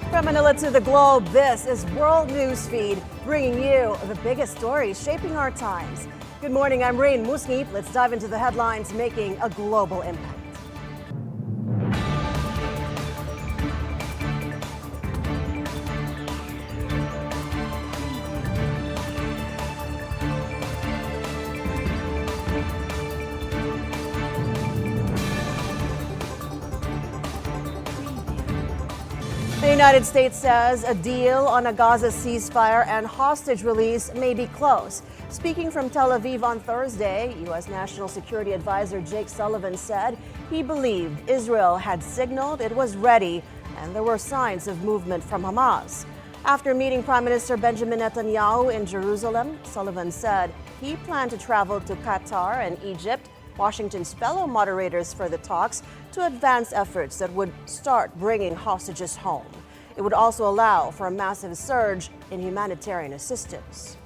From Manila to the globe, this is World Newsfeed, bringing you the biggest stories shaping our times. Good morning, I'm Raine Musñgi. Let's dive into the headlines making a global impact. The United States says a deal on a Gaza ceasefire and hostage release may be close. Speaking from Tel Aviv on Thursday, U.S. National Security Advisor Jake Sullivan said he believed Israel had signaled it was ready and there were signs of movement from Hamas. After meeting Prime Minister Benjamin Netanyahu in Jerusalem, Sullivan said he planned to travel to Qatar and Egypt, Washington's fellow moderators for the talks, to advance efforts that would start bringing hostages home. It would also allow for a massive surge in humanitarian assistance.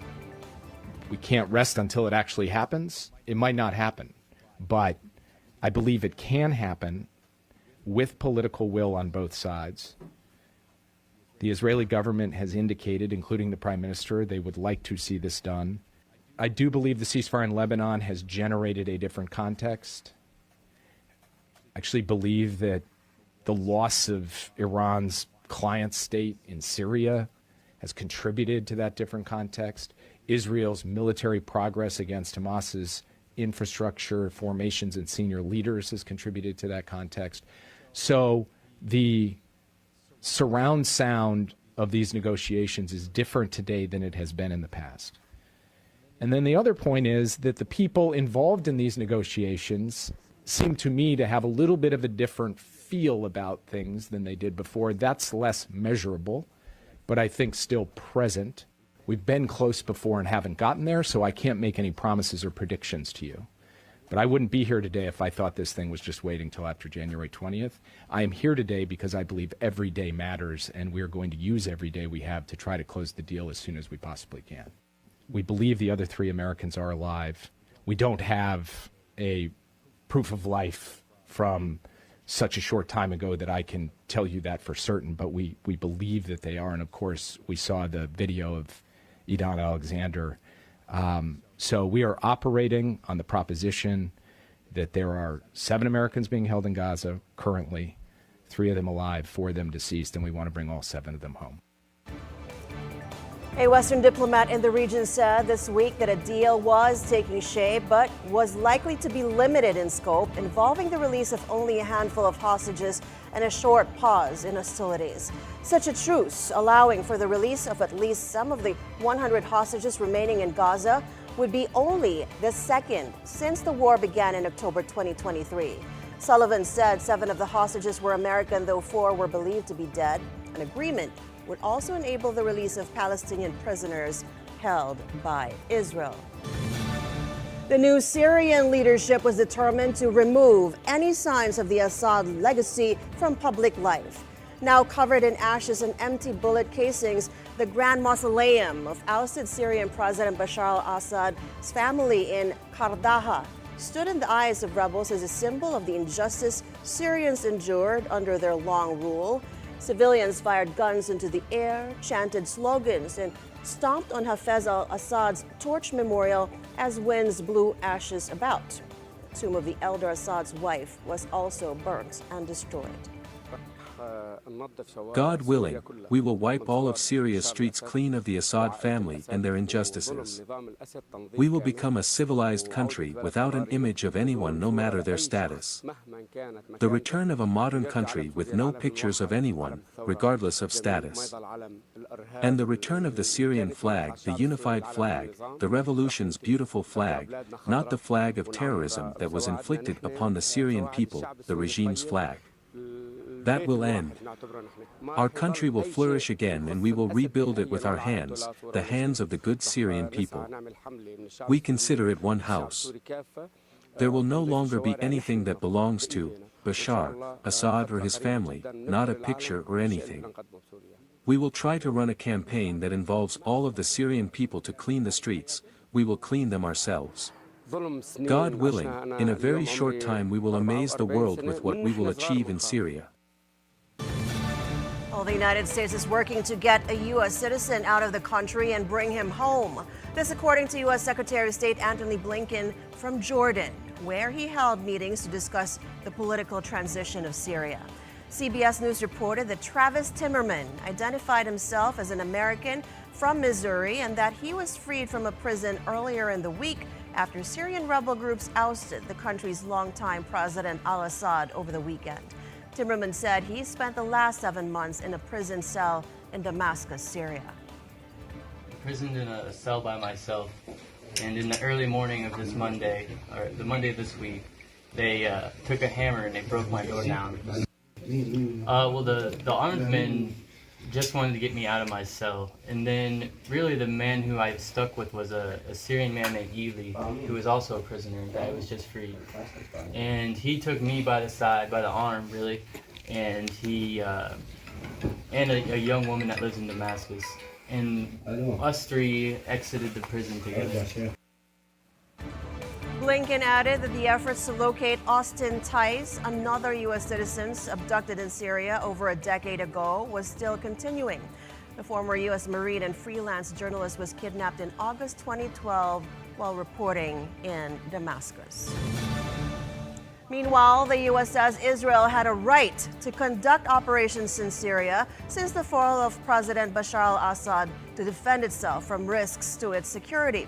We can't rest until it actually happens. It might not happen, but I believe it can happen with political will on both sides. The Israeli government has indicated, including the Prime Minister, they would like to see this done. I do believe the ceasefire in Lebanon has generated a different context. I actually believe that the loss of Iran's client state in Syria has contributed to that different context. Israel's military progress against Hamas's infrastructure, formations, and senior leaders has contributed to that context. So the surround sound of these negotiations is different today than it has been in the past. And then the other point is that the people involved in these negotiations seem to me to have a little bit of a different feel about things than they did before. That's less measurable, but I think still present. We've been close before and haven't gotten there, so I can't make any promises or predictions to you. But I wouldn't be here today if I thought this thing was just waiting till after January 20th. I am here today because I believe every day matters, and we are going to use every day we have to try to close the deal as soon as we possibly can. We believe the other 3 Americans are alive. We don't have a proof of life from such a short time ago that I can tell you that for certain, but we believe that they are. And of course, we saw the video of Idan Alexander. So we are operating on the proposition that there are 7 Americans being held in Gaza currently, 3 of them alive, 4 of them deceased, and we want to bring all 7 of them home. A Western diplomat in the region said this week that a deal was taking shape, but was likely to be limited in scope, involving the release of only a handful of hostages and a short pause in hostilities. Such a truce, allowing for the release of at least some of the 100 hostages remaining in Gaza, would be only the second since the war began in October 2023. Sullivan said 7 of the hostages were American, though 4 were believed to be dead. An agreement would also enable the release of Palestinian prisoners held by Israel. The new Syrian leadership was determined to remove any signs of the Assad legacy from public life. Now covered in ashes and empty bullet casings, the Grand Mausoleum of ousted Syrian President Bashar al-Assad's family in Qardaha stood in the eyes of rebels as a symbol of the injustice Syrians endured under their long rule. Civilians fired guns into the air, chanted slogans, and stomped on Hafez al-Assad's torch memorial as winds blew ashes about. The tomb of the elder Assad's wife was also burnt and destroyed. God willing, we will wipe all of Syria's streets clean of the Assad family and their injustices. We will become a civilized country without an image of anyone, no matter their status. The return of a modern country with no pictures of anyone, regardless of status. And the return of the Syrian flag, the unified flag, the revolution's beautiful flag, not the flag of terrorism that was inflicted upon the Syrian people, the regime's flag. That will end. Our country will flourish again, and we will rebuild it with our hands, the hands of the good Syrian people. We consider it one house. There will no longer be anything that belongs to Bashar, Assad or his family, not a picture or anything. We will try to run a campaign that involves all of the Syrian people to clean the streets. We will clean them ourselves. God willing, in a very short time we will amaze the world with what we will achieve in Syria. Well, the United States is working to get a U.S. citizen out of the country and bring him home. This according to U.S. Secretary of State Antony Blinken from Jordan, where he held meetings to discuss the political transition of Syria. CBS News reported that Travis Timmerman identified himself as an American from Missouri and that he was freed from a prison earlier in the week after Syrian rebel groups ousted the country's longtime president al-Assad over the weekend. Timmerman said he spent the last 7 months in a prison cell in Damascus, Syria. Imprisoned in a cell by myself, and in the early morning of this Monday, or the Monday of this week, they took a hammer and they broke my door down. Well, the armed men just wanted to get me out of my cell, and then really the man who I stuck with was a Syrian man named Eli, who was also a prisoner that was just freed. And he took me by the side, by the arm really, and he and a young woman that lives in Damascus, and us three exited the prison together. Blinken added that the efforts to locate Austin Tice, another U.S. citizen abducted in Syria over a decade ago, was still continuing. The former U.S. Marine and freelance journalist was kidnapped in August 2012 while reporting in Damascus. Meanwhile, the U.S. says Israel had a right to conduct operations in Syria since the fall of President Bashar al-Assad to defend itself from risks to its security.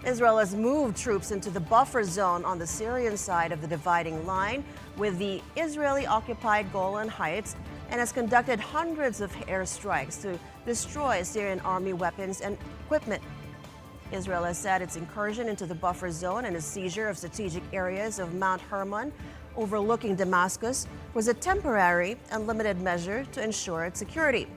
Israel has moved troops into the buffer zone on the Syrian side of the dividing line with the Israeli-occupied Golan Heights and has conducted hundreds of airstrikes to destroy Syrian army weapons and equipment. Israel has said its incursion into the buffer zone and a seizure of strategic areas of Mount Hermon overlooking Damascus was a temporary and limited measure to ensure its security.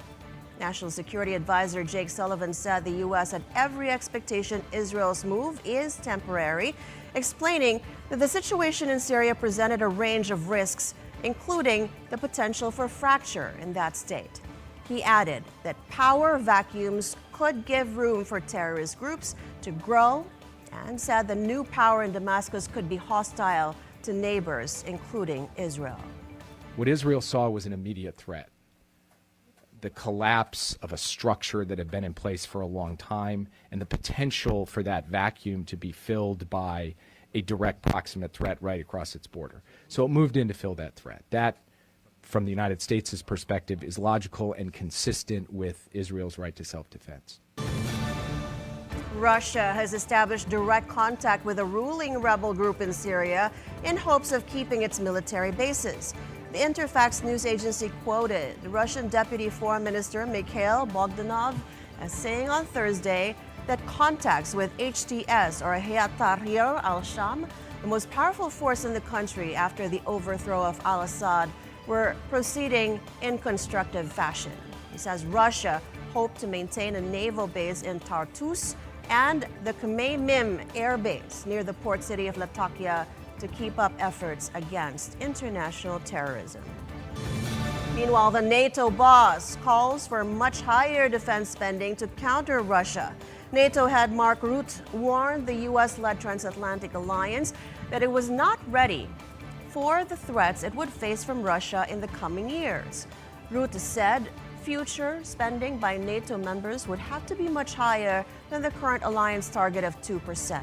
National Security Advisor Jake Sullivan said the U.S. had every expectation Israel's move is temporary, explaining that the situation in Syria presented a range of risks, including the potential for fracture in that state. He added that power vacuums could give room for terrorist groups to grow and said the new power in Damascus could be hostile to neighbors, including Israel. What Israel saw was an immediate threat. The collapse of a structure that had been in place for a long time and the potential for that vacuum to be filled by a direct proximate threat right across its border. So it moved in to fill that threat. That, from the United States' perspective, is logical and consistent with Israel's right to self-defense. Russia has established direct contact with a ruling rebel group in Syria in hopes of keeping its military bases. The Interfax news agency quoted the Russian Deputy Foreign Minister Mikhail Bogdanov as saying on Thursday that contacts with HTS, or Hayat Tahrir al-Sham, the most powerful force in the country after the overthrow of al-Assad, were proceeding in constructive fashion. He says Russia hoped to maintain a naval base in Tartus and the Khmeimim air base near the port city of Latakia to keep up efforts against international terrorism. Meanwhile, the NATO boss calls for much higher defense spending to counter Russia. NATO head Mark Rutte warned the U.S.-led transatlantic alliance that it was not ready for the threats it would face from Russia in the coming years. Rutte said future spending by NATO members would have to be much higher than the current alliance target of 2%.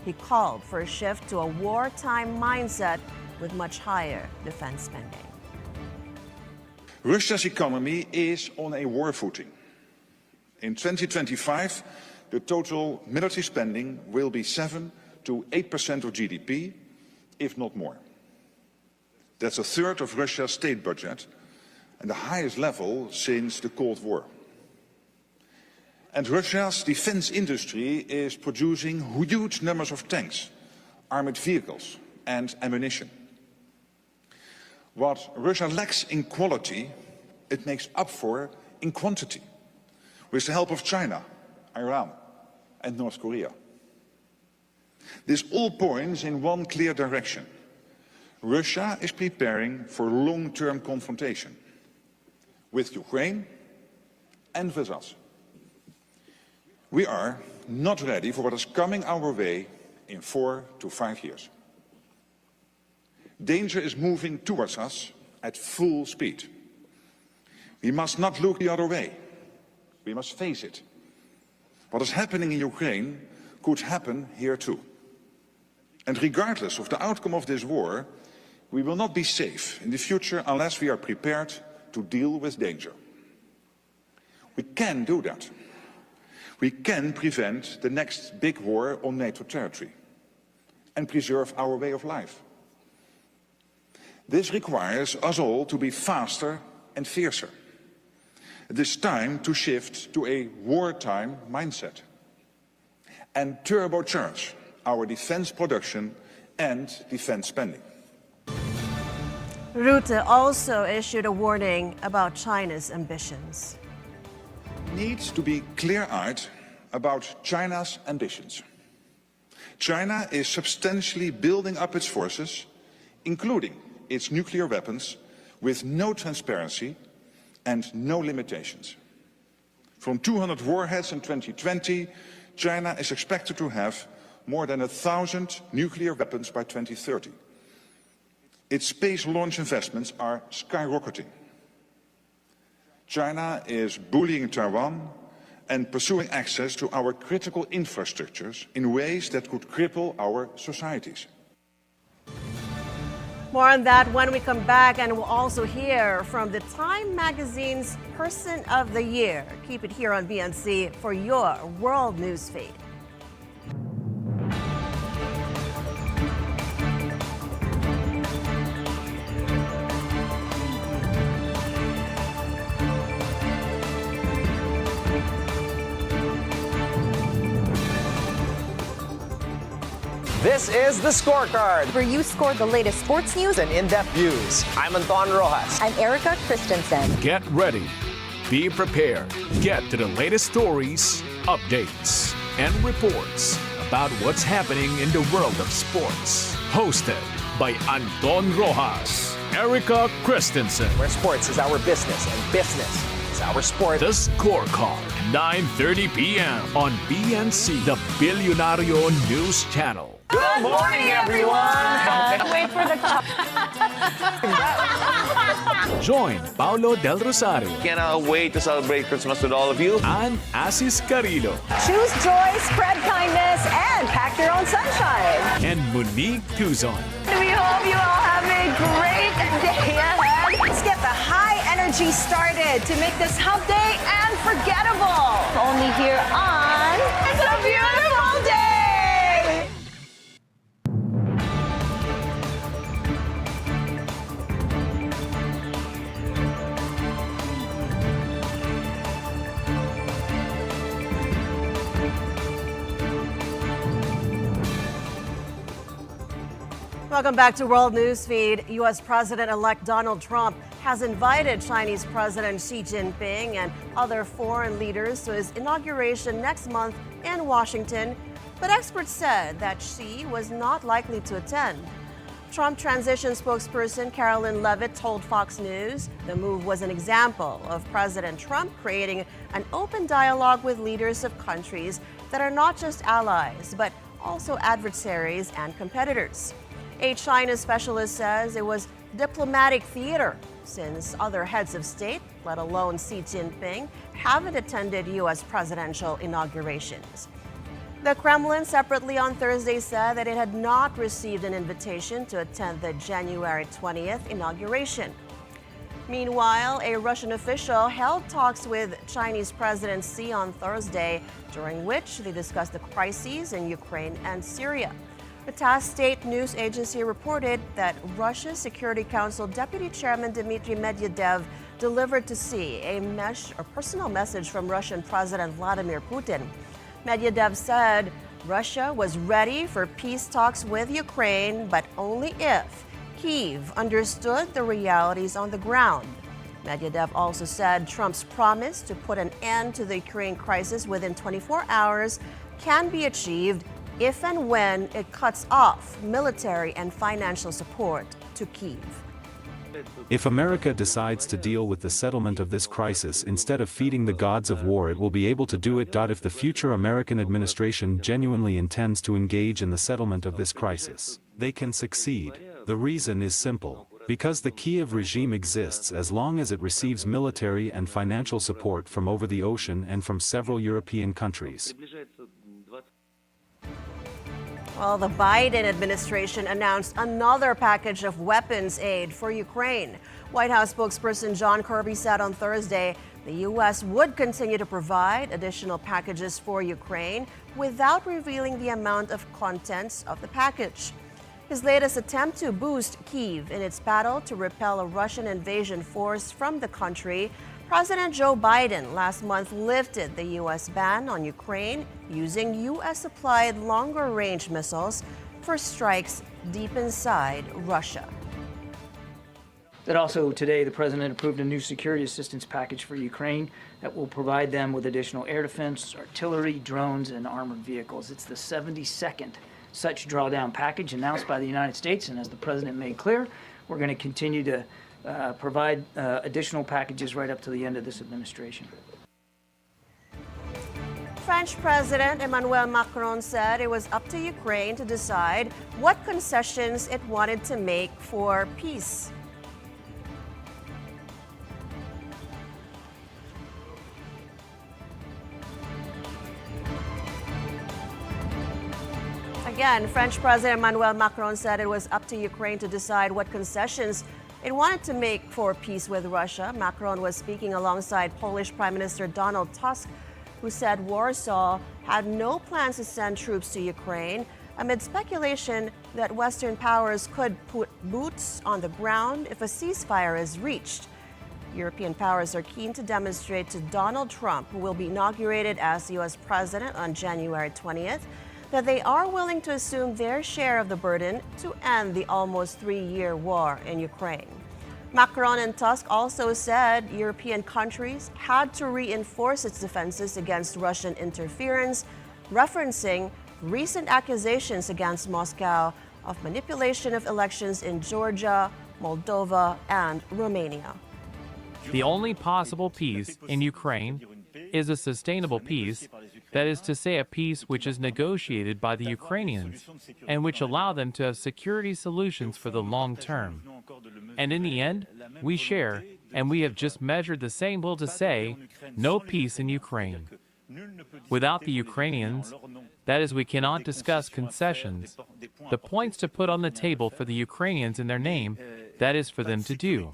He called for a shift to a wartime mindset with much higher defense spending. Russia's economy is on a war footing. In 2025, the total military spending will be 7 to 8% of GDP, if not more. That's a third of Russia's state budget and the highest level since the Cold War. And Russia's defense industry is producing huge numbers of tanks, armored vehicles and ammunition. What Russia lacks in quality, it makes up for in quantity, with the help of China, Iran and North Korea. This all points in one clear direction. Russia is preparing for long-term confrontation with Ukraine and with us. We are not ready for what is coming our way in 4 to 5 years. Danger is moving towards us at full speed. We must not look the other way. We must face it. What is happening in Ukraine could happen here too. And regardless of the outcome of this war, we will not be safe in the future unless we are prepared to deal with danger. We can do that. We can prevent the next big war on NATO territory and preserve our way of life. This requires us all to be faster and fiercer. It is time to shift to a wartime mindset and turbocharge our defense production and defense spending. Rutte also issued a warning about China's ambitions. Needs to be clear-eyed about China's ambitions. China is substantially building up its forces, including its nuclear weapons, with no transparency and no limitations. From 200 warheads in 2020, China is expected to have more than 1,000 nuclear weapons by 2030. Its space launch investments are skyrocketing. China is bullying Taiwan and pursuing access to our critical infrastructures in ways that could cripple our societies. More on that when we come back, and we'll also hear from the Time Magazine's Person of the Year. Keep it here on BNC for your World Newsfeed. This is The Scorecard, where you score the latest sports news and in-depth views. I'm Anton Rojas. I'm Erica Christensen. Get ready. Be prepared. Get to the latest stories, updates, and reports about what's happening in the world of sports. Hosted by Anton Rojas, Erica Christensen. Where sports is our business and business is our sport. The Scorecard, 9:30 p.m. on BNC, the Bilyonaryo News Channel. Good morning, everyone! Wait for the call. Join Paulo Del Rosario Cannot wait to celebrate Christmas with all of you. and Asis Carrillo Choose joy, spread kindness, and pack your own sunshine. and Monique Tuzon. We hope you all have a great day ahead. Let's get the high energy started to make this hump day unforgettable. Only here on It's a Beautiful Day. Welcome back to World Newsfeed. U.S. President-elect Donald Trump has invited Chinese President Xi Jinping and other foreign leaders to his inauguration next month in Washington, but experts said that Xi was not likely to attend. Trump transition spokesperson Carolyn Levitt told Fox News the move was an example of President Trump creating an open dialogue with leaders of countries that are not just allies, but also adversaries and competitors. A China specialist says it was diplomatic theater since other heads of state, let alone Xi Jinping, haven't attended U.S. presidential inaugurations. The Kremlin separately on Thursday said that it had not received an invitation to attend the January 20th inauguration. Meanwhile, a Russian official held talks with Chinese President Xi on Thursday, during which they discussed the crises in Ukraine and Syria. The TASS state news agency reported that Russia's Security Council Deputy Chairman Dmitry Medvedev delivered to Xi a personal message from Russian President Vladimir Putin. Medvedev said Russia was ready for peace talks with Ukraine, but only if Kyiv understood the realities on the ground. Medvedev also said Trump's promise to put an end to the Ukraine crisis within 24 hours can be achieved if and when it cuts off military and financial support to Kyiv. If America decides to deal with the settlement of this crisis instead of feeding the gods of war, it will be able to do it. If the future American administration genuinely intends to engage in the settlement of this crisis, they can succeed. The reason is simple. Because the Kiev regime exists as long as it receives military and financial support from over the ocean and from several European countries. Well, the Biden administration announced another package of weapons aid for Ukraine. White House spokesperson John Kirby said on Thursday the U.S. would continue to provide additional packages for Ukraine without revealing the amount of contents of the package. His latest attempt to boost Kyiv in its battle to repel a Russian invasion force from the country, President Joe Biden last month lifted the U.S. ban on Ukraine using U.S.-supplied longer-range missiles for strikes deep inside Russia. That also today the president approved a new security assistance package for Ukraine that will provide them with additional air defense, artillery, drones, and armored vehicles. It's the 72nd such drawdown package announced by the United States, and as the president made clear, we're going to continue to provide additional packages right up to the end of this administration. French President Emmanuel Macron said it was up to Ukraine to decide what concessions it wanted to make for peace. Again, French President Emmanuel Macron said it was up to Ukraine to decide what concessions it wanted to make for peace with Russia. Macron was speaking alongside Polish Prime Minister Donald Tusk, who said Warsaw had no plans to send troops to Ukraine amid speculation that Western powers could put boots on the ground if a ceasefire is reached. European powers are keen to demonstrate to Donald Trump, who will be inaugurated as U.S. president on January 20th, that they are willing to assume their share of the burden to end the almost 3-year war in Ukraine. Macron and Tusk also said European countries had to reinforce its defenses against Russian interference, referencing recent accusations against Moscow of manipulation of elections in Georgia, Moldova, and Romania. The only possible peace in Ukraine is a sustainable peace, that is to say, a peace which is negotiated by the Ukrainians and which allow them to have security solutions for the long term. And in the end, we share, and we have just measured the same will to say, no peace in Ukraine. Without the Ukrainians, that is, we cannot discuss concessions. The points to put on the table for the Ukrainians in their name, that is for them to do.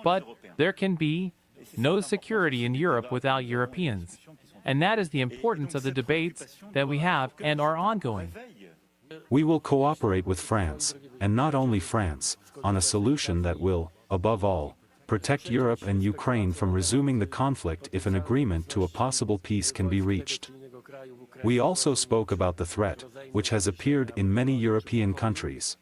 But there can be no security in Europe without Europeans. And that is the importance of the debates that we have and are ongoing. We will cooperate with France, and not only France, on a solution that will, above all, protect Europe and Ukraine from resuming the conflict if an agreement to a possible peace can be reached. We also spoke about the threat, which has appeared in many European countries.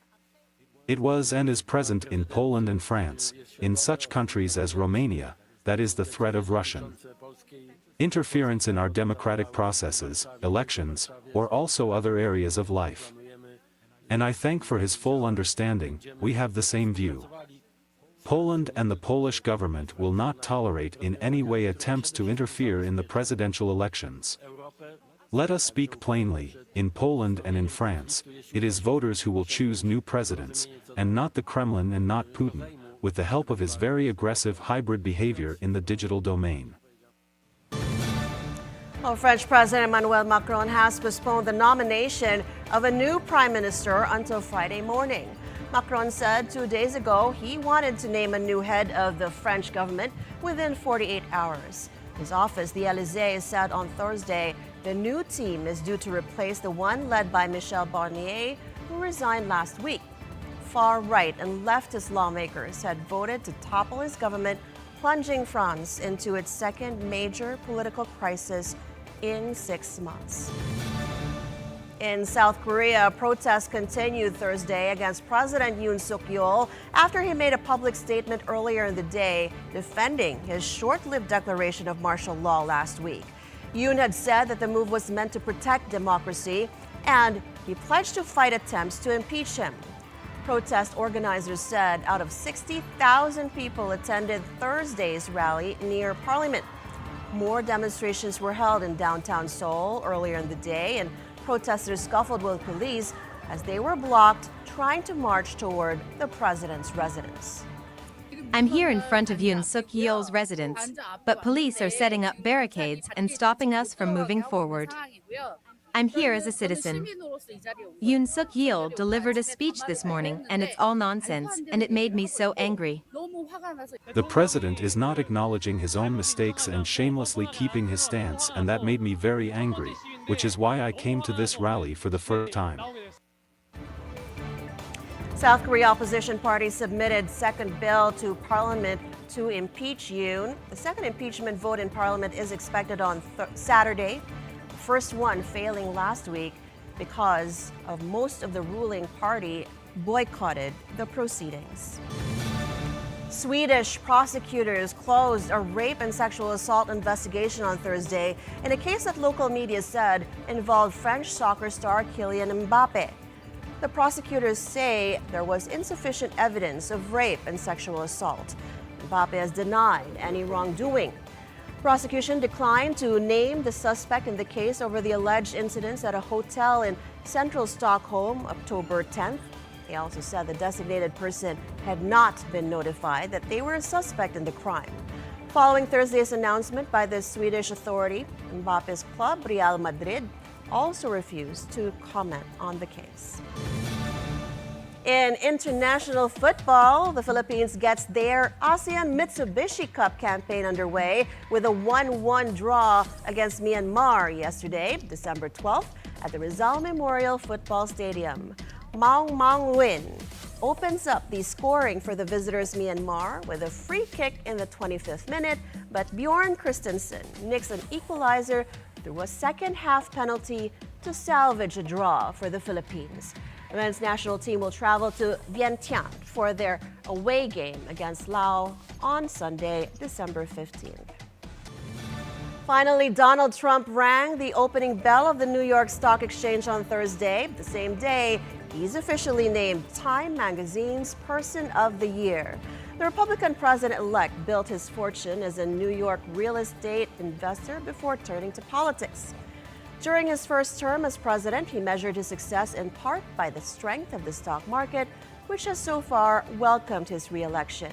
It was and is present in Poland and France, in such countries as Romania, that is the threat of Russian interference in our democratic processes, elections, or also other areas of life. And I thank for his full understanding. We have the same view. Poland and the Polish government will not tolerate in any way attempts to interfere in the presidential elections. Let us speak plainly, in Poland and in France, it is voters who will choose new presidents, and not the Kremlin and not Putin, with the help of his very aggressive hybrid behavior in the digital domain. Well, French President Emmanuel Macron has postponed the nomination of a new prime minister until Friday morning. Macron said 2 days ago he wanted to name a new head of the French government within 48 hours. His office, the Élysée, said on Thursday the new team is due to replace the one led by Michel Barnier, who resigned last week. Far-right and leftist lawmakers had voted to topple his government, plunging France into its second major political crisis in 6 months. In South Korea, protests continued Thursday against President Yoon Suk-yeol after he made a public statement earlier in the day defending his short-lived declaration of martial law last week. Yoon had said that the move was meant to protect democracy, and he pledged to fight attempts to impeach him. Protest organizers said out of 60,000 people attended Thursday's rally near Parliament. More demonstrations were held in downtown Seoul earlier in the day, and protesters scuffled with police as they were blocked trying to march toward the president's residence. I'm here in front of Yoon Suk-yeol's residence, but police are setting up barricades and stopping us from moving forward. I'm here as a citizen. Yoon Suk-yeol delivered a speech this morning, and it's all nonsense, and it made me so angry. The president is not acknowledging his own mistakes and shamelessly keeping his stance, and that made me very angry, which is why I came to this rally for the first time. South Korea opposition parties submitted second bill to parliament to impeach Yoon. The second impeachment vote in parliament is expected on Saturday, the first one failing last week because of most of the ruling party boycotted the proceedings. Swedish prosecutors closed a rape and sexual assault investigation on Thursday in a case that local media said involved French soccer star Kylian Mbappe. The prosecutors say there was insufficient evidence of rape and sexual assault. Mbappe has denied any wrongdoing. Prosecution declined to name the suspect in the case over the alleged incidents at a hotel in central Stockholm, October 10th. They also said the designated person had not been notified that they were a suspect in the crime. Following Thursday's announcement by the Swedish authority, Mbappe's club, Real Madrid, also refused to comment on the case. In international football, the Philippines gets their ASEAN Mitsubishi Cup campaign underway with a 1-1 draw against Myanmar yesterday, December 12th, at the Rizal Memorial Football Stadium. Maung Maung Win opens up the scoring for the visitors Myanmar with a free kick in the 25th minute, but Bjorn Christensen nicks an equalizer through a second-half penalty to salvage a draw for the Philippines. The men's national team will travel to Vientiane for their away game against Laos on Sunday, December 15th. Finally, Donald Trump rang the opening bell of the New York Stock Exchange on Thursday. The same day, he's officially named Time Magazine's Person of the Year. The Republican president-elect built his fortune as a New York real estate investor before turning to politics. During his first term as president, he measured his success in part by the strength of the stock market, which has so far welcomed his re-election.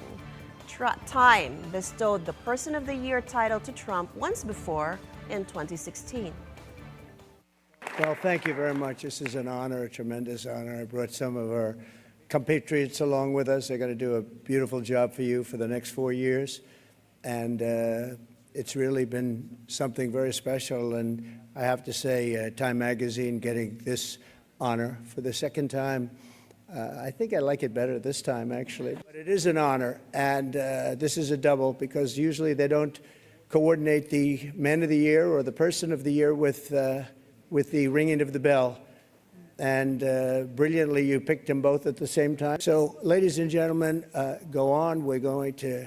Time bestowed the Person of the Year title to Trump once before in 2016. Well, thank you very much. This is an honor, a tremendous honor. I brought some of our compatriots along with us. They're going to do a beautiful job for you for the next 4 years. And it's really been something very special. And I have to say, Time Magazine getting this honor for the second time. I think I like it better this time, actually. But it is an honor, and this is a double because usually they don't coordinate the Man of the Year or the Person of the Year with the ringing of the bell. And brilliantly, you picked them both at the same time. So, ladies and gentlemen, go on. We're going to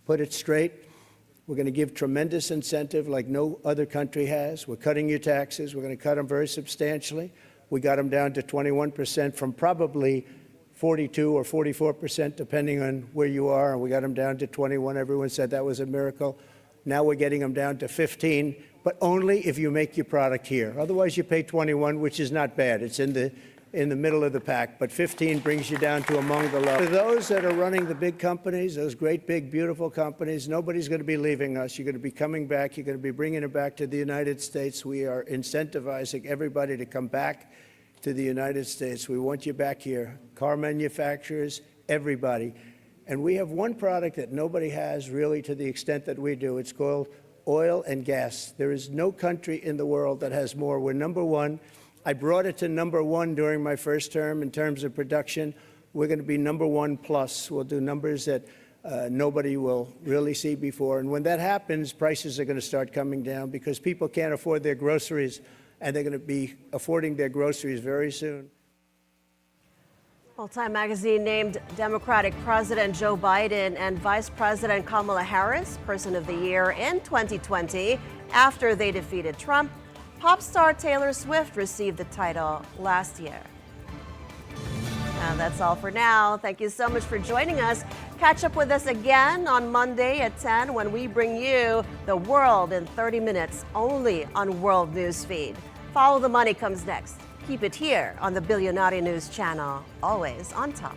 put it straight. We're going to give tremendous incentive like no other country has. We're cutting your taxes. We're going to cut them very substantially. We got them down to 21% from probably 42 or 44%, depending on where you are. And we got them down to 21. Everyone said that was a miracle. Now we're getting them down to 15, but only if you make your product here. Otherwise, you pay 21, which is not bad. It's in the middle of the pack, but 15 brings you down to among the low. For those that are running the big companies, those great, big, beautiful companies, nobody's going to be leaving us. You're going to be coming back. You're going to be bringing it back to the United States. We are incentivizing everybody to come back to the United States. We want you back here. Car manufacturers, everybody. And we have one product that nobody has really to the extent that we do. It's called oil and gas. There is no country in the world that has more. We're number one. I brought it to number one during my first term in terms of production. We're going to be number one plus. We'll do numbers that nobody will really see before. And when that happens, prices are going to start coming down because people can't afford their groceries, and they're going to be affording their groceries very soon. Well, Time Magazine named Democratic President Joe Biden and Vice President Kamala Harris Person of the Year in 2020 after they defeated Trump. Pop star Taylor Swift received the title last year. And that's all for now. Thank you so much for joining us. Catch up with us again on Monday at 10 when we bring you the world in 30 minutes only on World Newsfeed. Follow the Money comes next. Keep it here on the Bilyonaryo News Channel, always on top.